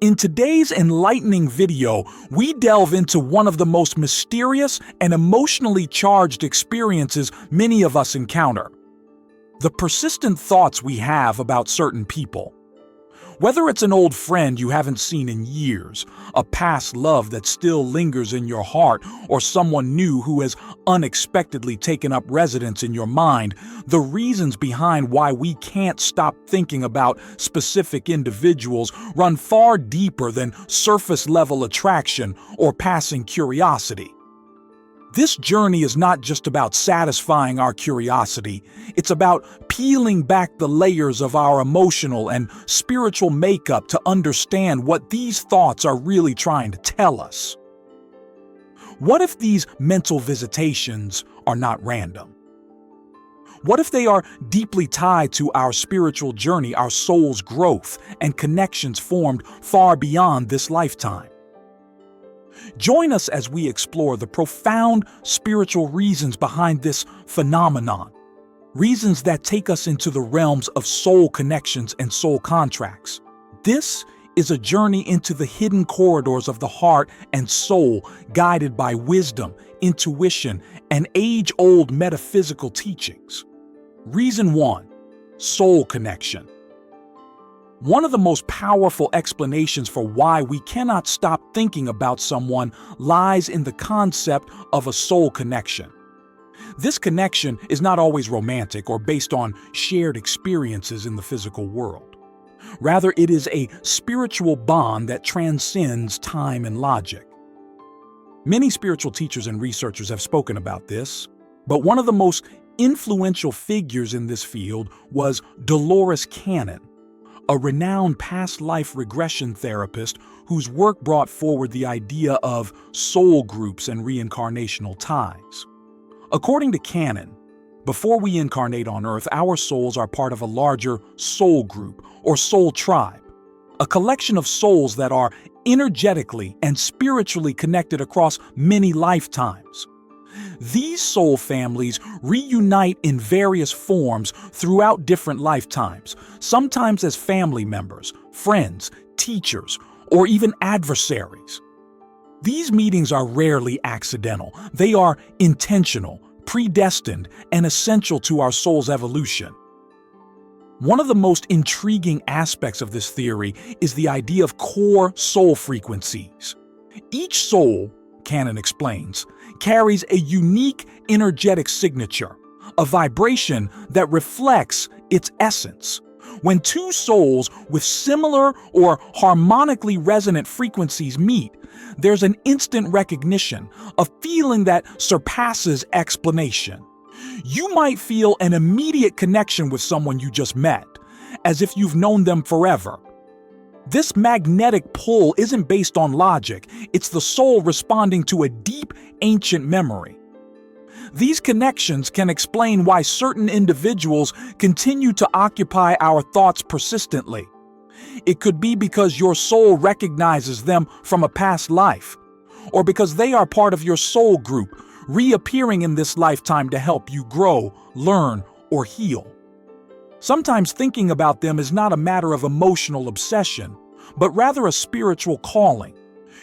In today's enlightening video, we delve into one of the most mysterious and emotionally charged experiences many of us encounter: the persistent thoughts we have about certain people. Whether it's an old friend you haven't seen in years, a past love that still lingers in your heart, or someone new who has unexpectedly taken up residence in your mind, the reasons behind why we can't stop thinking about specific individuals run far deeper than surface-level attraction or passing curiosity. This journey is not just about satisfying our curiosity, it's about peeling back the layers of our emotional and spiritual makeup to understand what these thoughts are really trying to tell us. What if these mental visitations are not random? What if they are deeply tied to our spiritual journey, our soul's growth, and connections formed far beyond this lifetime? Join us as we explore the profound spiritual reasons behind this phenomenon, reasons that take us into the realms of soul connections and soul contracts. This is a journey into the hidden corridors of the heart and soul, guided by wisdom, intuition, and age-old metaphysical teachings. Reason 1: soul connection. One of the most powerful explanations for why we cannot stop thinking about someone lies in the concept of a soul connection. This connection is not always romantic or based on shared experiences in the physical world. Rather, it is a spiritual bond that transcends time and logic. Many spiritual teachers and researchers have spoken about this, but one of the most influential figures in this field was Dolores Cannon, a renowned past life regression therapist whose work brought forward the idea of soul groups and reincarnational ties. According to Cannon, before we incarnate on Earth, our souls are part of a larger soul group or soul tribe, a collection of souls that are energetically and spiritually connected across many lifetimes. These soul families reunite in various forms throughout different lifetimes, sometimes as family members, friends, teachers, or even adversaries. These meetings are rarely accidental. They are intentional, predestined, and essential to our soul's evolution. One of the most intriguing aspects of this theory is the idea of core soul frequencies. Each soul, Cannon explains, carries a unique energetic signature, a vibration that reflects its essence. When two souls with similar or harmonically resonant frequencies meet, there's an instant recognition, a feeling that surpasses explanation. You might feel an immediate connection with someone you just met, as if you've known them forever. This magnetic pull isn't based on logic, it's the soul responding to a deep, ancient memory. These connections can explain why certain individuals continue to occupy our thoughts persistently. It could be because your soul recognizes them from a past life, or because they are part of your soul group, reappearing in this lifetime to help you grow, learn, or heal. Sometimes thinking about them is not a matter of emotional obsession, but rather a spiritual calling.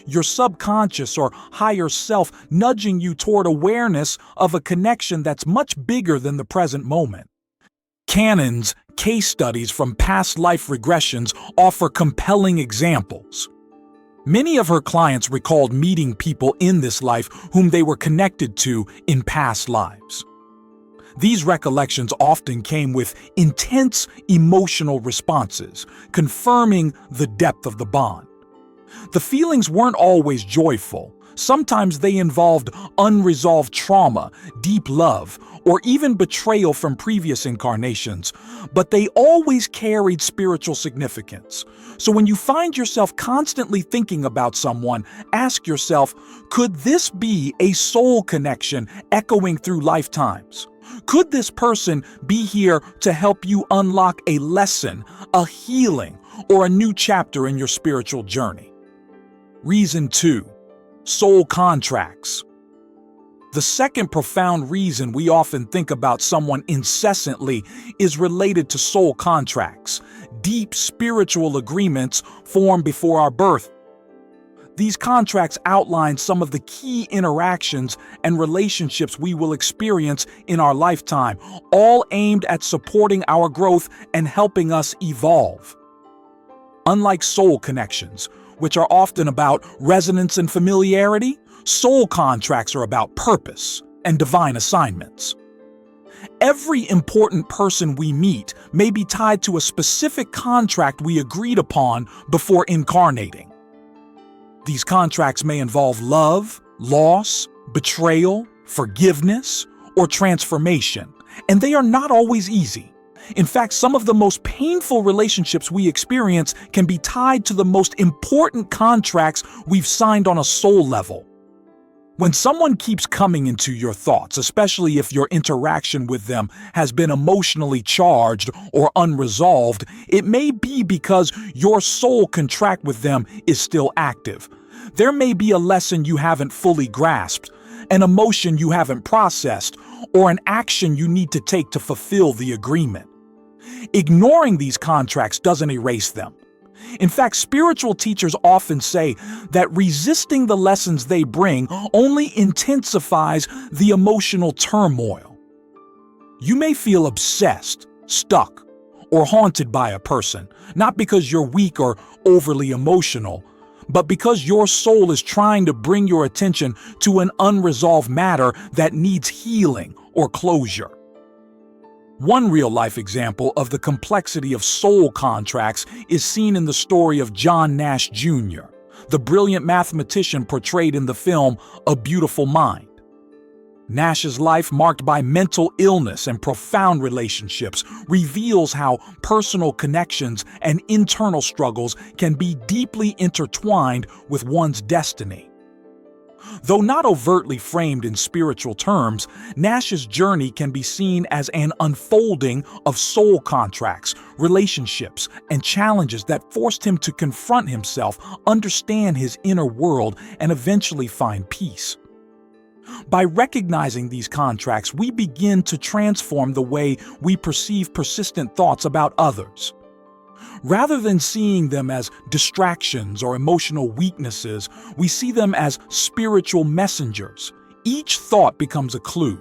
Your subconscious or higher self nudging you toward awareness of a connection that's much bigger than the present moment. Cannon's case studies from past life regressions offer compelling examples. Many of her clients recalled meeting people in this life whom they were connected to in past lives. These recollections often came with intense emotional responses, confirming the depth of the bond. The feelings weren't always joyful. Sometimes they involved unresolved trauma, deep love, or even betrayal from previous incarnations, but they always carried spiritual significance. So when you find yourself constantly thinking about someone, ask yourself, could this be a soul connection echoing through lifetimes? Could this person be here to help you unlock a lesson, a healing, or a new chapter in your spiritual journey? Reason 2: soul contracts. The second profound reason we often think about someone incessantly is related to soul contracts, deep spiritual agreements formed before our birth. These contracts outline some of the key interactions and relationships we will experience in our lifetime, all aimed at supporting our growth and helping us evolve. Unlike soul connections, which are often about resonance and familiarity, soul contracts are about purpose and divine assignments. Every important person we meet may be tied to a specific contract we agreed upon before incarnating. These contracts may involve love, loss, betrayal, forgiveness, or transformation, and they are not always easy. In fact, some of the most painful relationships we experience can be tied to the most important contracts we've signed on a soul level. When someone keeps coming into your thoughts, especially if your interaction with them has been emotionally charged or unresolved, it may be because your soul contract with them is still active. There may be a lesson you haven't fully grasped, an emotion you haven't processed, or an action you need to take to fulfill the agreement. Ignoring these contracts doesn't erase them. In fact, spiritual teachers often say that resisting the lessons they bring only intensifies the emotional turmoil. You may feel obsessed, stuck, or haunted by a person, not because you're weak or overly emotional, but because your soul is trying to bring your attention to an unresolved matter that needs healing or closure. One real-life example of the complexity of soul contracts is seen in the story of John Nash Jr., the brilliant mathematician portrayed in the film A Beautiful Mind. Nash's life, marked by mental illness and profound relationships, reveals how personal connections and internal struggles can be deeply intertwined with one's destiny. Though not overtly framed in spiritual terms, Nash's journey can be seen as an unfolding of soul contracts, relationships, and challenges that forced him to confront himself, understand his inner world, and eventually find peace. By recognizing these contracts, we begin to transform the way we perceive persistent thoughts about others. Rather than seeing them as distractions or emotional weaknesses, we see them as spiritual messengers. Each thought becomes a clue,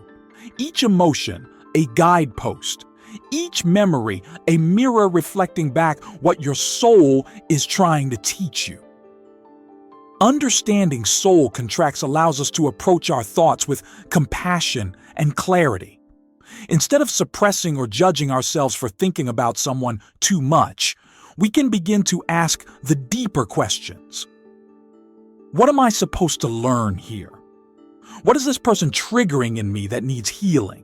each emotion a guidepost, each memory a mirror reflecting back what your soul is trying to teach you. Understanding soul contracts allows us to approach our thoughts with compassion and clarity. Instead of suppressing or judging ourselves for thinking about someone too much, we can begin to ask the deeper questions. What am I supposed to learn here? What is this person triggering in me that needs healing?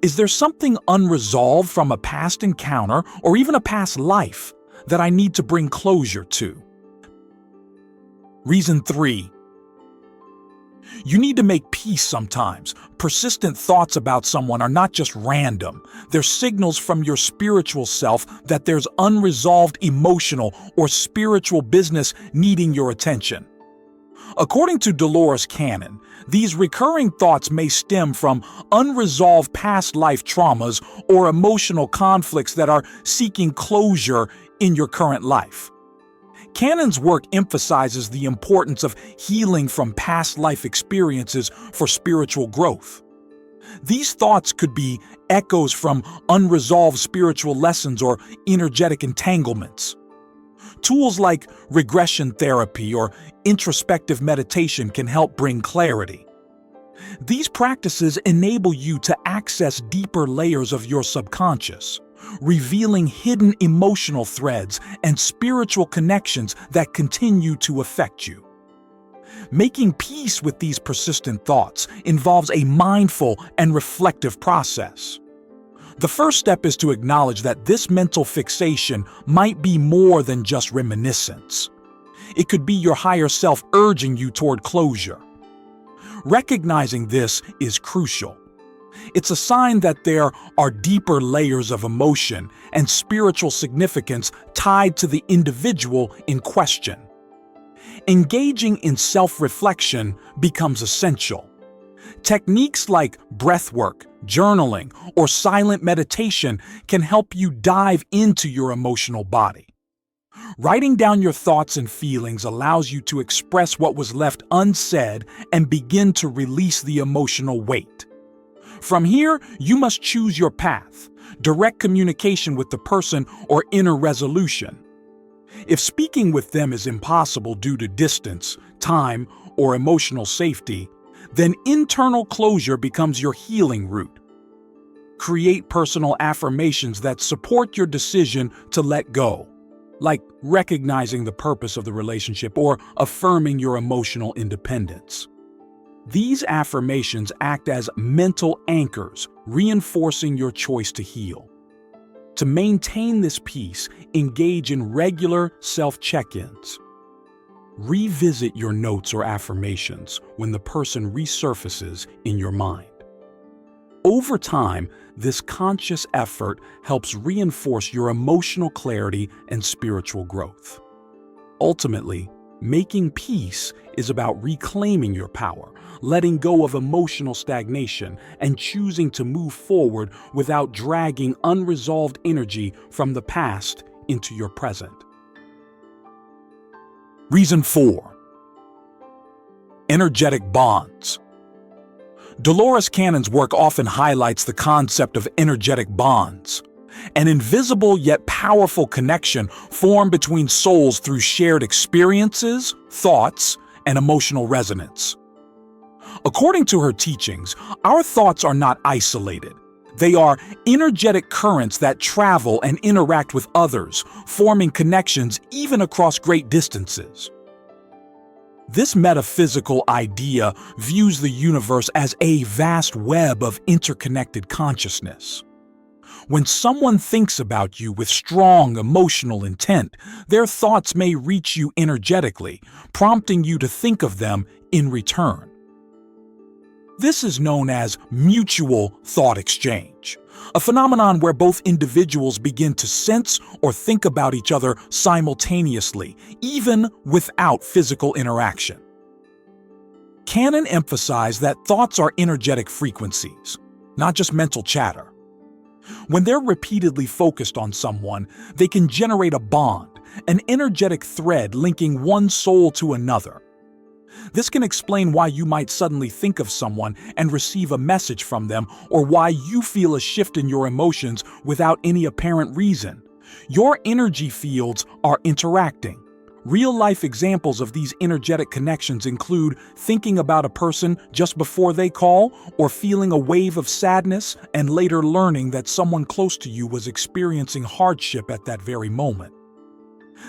Is there something unresolved from a past encounter or even a past life that I need to bring closure to? Reason 3. You need to make peace sometimes. Persistent thoughts about someone are not just random. They're signals from your spiritual self that there's unresolved emotional or spiritual business needing your attention. According to Dolores Cannon, these recurring thoughts may stem from unresolved past life traumas or emotional conflicts that are seeking closure in your current life. Cannon's work emphasizes the importance of healing from past life experiences for spiritual growth. These thoughts could be echoes from unresolved spiritual lessons or energetic entanglements. Tools like regression therapy or introspective meditation can help bring clarity. These practices enable you to access deeper layers of your subconscious, revealing hidden emotional threads and spiritual connections that continue to affect you. Making peace with these persistent thoughts involves a mindful and reflective process. The first step is to acknowledge that this mental fixation might be more than just reminiscence. It could be your higher self urging you toward closure. Recognizing this is crucial. It's a sign that there are deeper layers of emotion and spiritual significance tied to the individual in question. Engaging in self-reflection becomes essential. Techniques like breathwork, journaling, or silent meditation can help you dive into your emotional body. Writing down your thoughts and feelings allows you to express what was left unsaid and begin to release the emotional weight. From here, you must choose your path: direct communication with the person or inner resolution. If speaking with them is impossible due to distance, time, or emotional safety, then internal closure becomes your healing route. Create personal affirmations that support your decision to let go, like recognizing the purpose of the relationship or affirming your emotional independence. These affirmations act as mental anchors, reinforcing your choice to heal. To maintain this peace, engage in regular self-check-ins. Revisit your notes or affirmations when the person resurfaces in your mind. Over time, this conscious effort helps reinforce your emotional clarity and spiritual growth. Ultimately, making peace is about reclaiming your power, letting go of emotional stagnation, and choosing to move forward without dragging unresolved energy from the past into your present. Reason 4. Energetic bonds. Dolores Cannon's work often highlights the concept of energetic bonds, an invisible yet powerful connection formed between souls through shared experiences, thoughts, and emotional resonance. According to her teachings, our thoughts are not isolated. They are energetic currents that travel and interact with others, forming connections even across great distances. This metaphysical idea views the universe as a vast web of interconnected consciousness. When someone thinks about you with strong emotional intent, their thoughts may reach you energetically, prompting you to think of them in return. This is known as mutual thought exchange, a phenomenon where both individuals begin to sense or think about each other simultaneously, even without physical interaction. Cannon emphasized that thoughts are energetic frequencies, not just mental chatter. When they're repeatedly focused on someone, they can generate a bond, an energetic thread linking one soul to another. This can explain why you might suddenly think of someone and receive a message from them, or why you feel a shift in your emotions without any apparent reason. Your energy fields are interacting. Real-life examples of these energetic connections include thinking about a person just before they call, or feeling a wave of sadness and later learning that someone close to you was experiencing hardship at that very moment.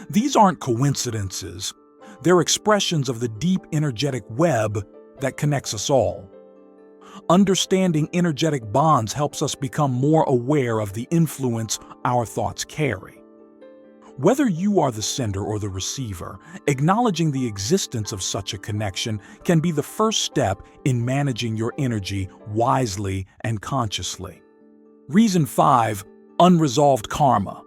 These aren't coincidences. They're expressions of the deep energetic web that connects us all. Understanding energetic bonds helps us become more aware of the influence our thoughts carry. Whether you are the sender or the receiver, acknowledging the existence of such a connection can be the first step in managing your energy wisely and consciously. Reason 5. Unresolved karma.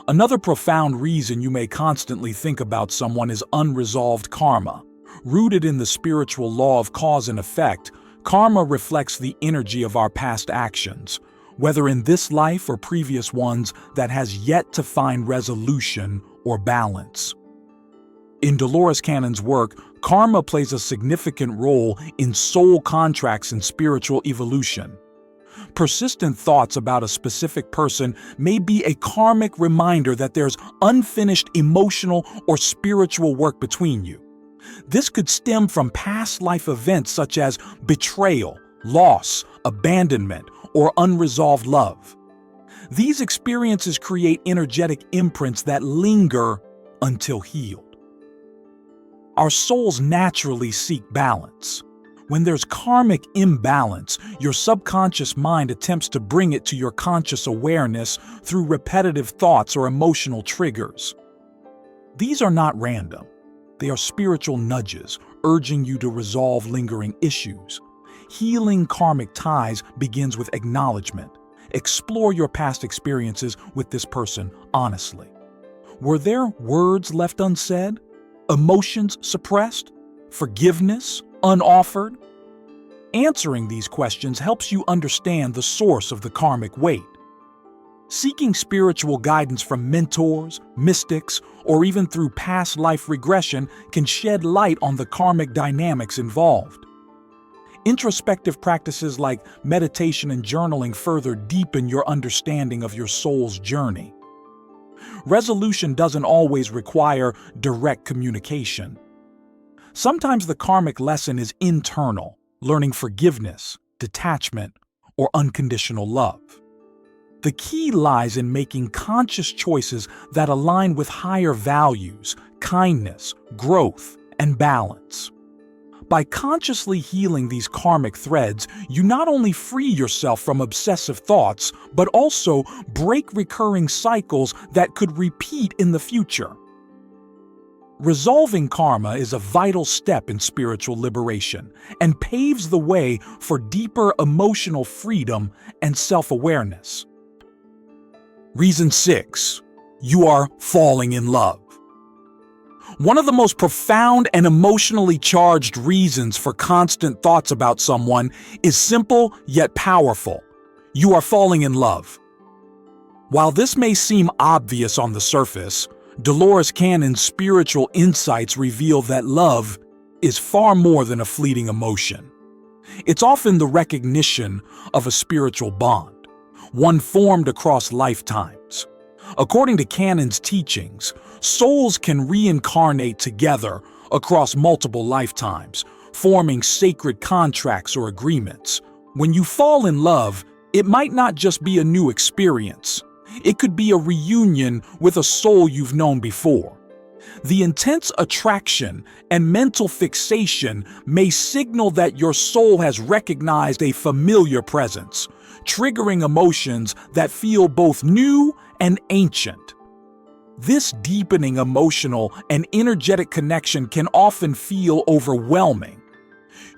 Another profound reason you may constantly think about someone is unresolved karma. Rooted in the spiritual law of cause and effect, karma reflects the energy of our past actions, whether in this life or previous ones, that has yet to find resolution or balance. In Dolores Cannon's work, karma plays a significant role in soul contracts and spiritual evolution. Persistent thoughts about a specific person may be a karmic reminder that there's unfinished emotional or spiritual work between you. This could stem from past life events such as betrayal, loss, abandonment, or unresolved love. These experiences create energetic imprints that linger until healed. Our souls naturally seek balance. When there's karmic imbalance, your subconscious mind attempts to bring it to your conscious awareness through repetitive thoughts or emotional triggers. These are not random. They are spiritual nudges, urging you to resolve lingering issues. Healing karmic ties begins with acknowledgement. Explore your past experiences with this person honestly. Were there words left unsaid? Emotions suppressed? Forgiveness unoffered? Answering these questions helps you understand the source of the karmic weight. Seeking spiritual guidance from mentors, mystics, or even through past life regression can shed light on the karmic dynamics involved. Introspective practices like meditation and journaling further deepen your understanding of your soul's journey. Resolution doesn't always require direct communication. Sometimes the karmic lesson is internal, learning forgiveness, detachment, or unconditional love. The key lies in making conscious choices that align with higher values, kindness, growth, and balance. By consciously healing these karmic threads, you not only free yourself from obsessive thoughts, but also break recurring cycles that could repeat in the future. Resolving karma is a vital step in spiritual liberation and paves the way for deeper emotional freedom and self-awareness. Reason 6. You are falling in love. One of the most profound and emotionally charged reasons for constant thoughts about someone is simple yet powerful. You are falling in love. While this may seem obvious on the surface, Dolores Cannon's spiritual insights reveal that love is far more than a fleeting emotion. It's often the recognition of a spiritual bond, one formed across lifetimes. According to Cannon's teachings, souls can reincarnate together across multiple lifetimes, forming sacred contracts or agreements. When you fall in love, it might not just be a new experience. It could be a reunion with a soul you've known before. The intense attraction and mental fixation may signal that your soul has recognized a familiar presence, triggering emotions that feel both new and ancient. This deepening emotional and energetic connection can often feel overwhelming.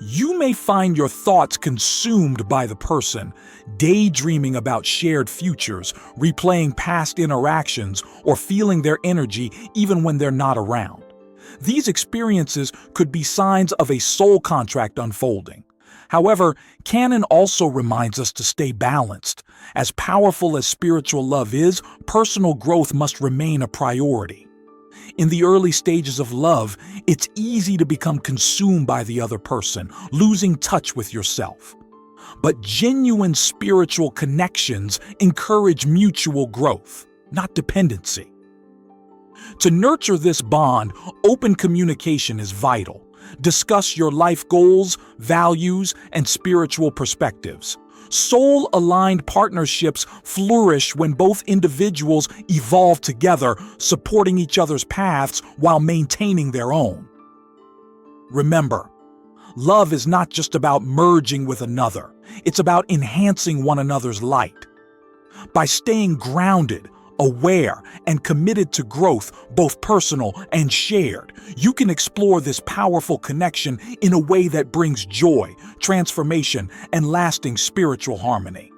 You may find your thoughts consumed by the person, daydreaming about shared futures, replaying past interactions, or feeling their energy even when they're not around. These experiences could be signs of a soul contract unfolding. However, Cannon also reminds us to stay balanced. As powerful as spiritual love is, personal growth must remain a priority. In the early stages of love, it's easy to become consumed by the other person, losing touch with yourself. But genuine spiritual connections encourage mutual growth, not dependency. To nurture this bond, open communication is vital. Discuss your life goals, values, and spiritual perspectives. Soul-aligned partnerships flourish when both individuals evolve together, supporting each other's paths while maintaining their own. Remember, love is not just about merging with another. It's about enhancing one another's light. By staying grounded, aware, and committed to growth, both personal and shared, you can explore this powerful connection in a way that brings joy, transformation, and lasting spiritual harmony.